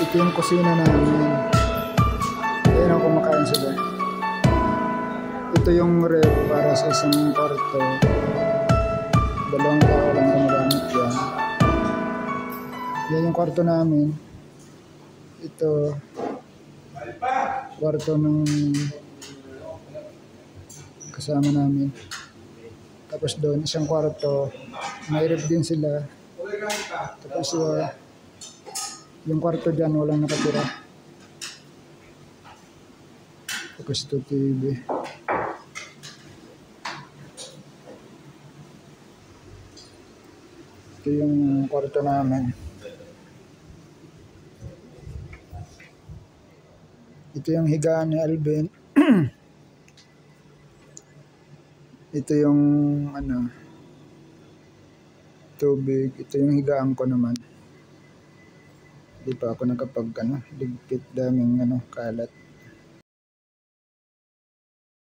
Ito yung kusina namin. Ayan ang kumakain sila. Ito yung ref para sa isang kwarto. 2 tao lang gumagamit yan. Yan yung kwarto namin. Ito kwarto ng kasama namin. Tapos doon isang kwarto, may ref din sila. Tapos yung kwarto dyan walang nakatira. Tapos ito TV. Ito yung kwarto namin. Ito yung higaan ni Alvin. Ito yung tubig. Ito yung higaan ko naman. Di pa ako nakapag ligpit, daming kalat.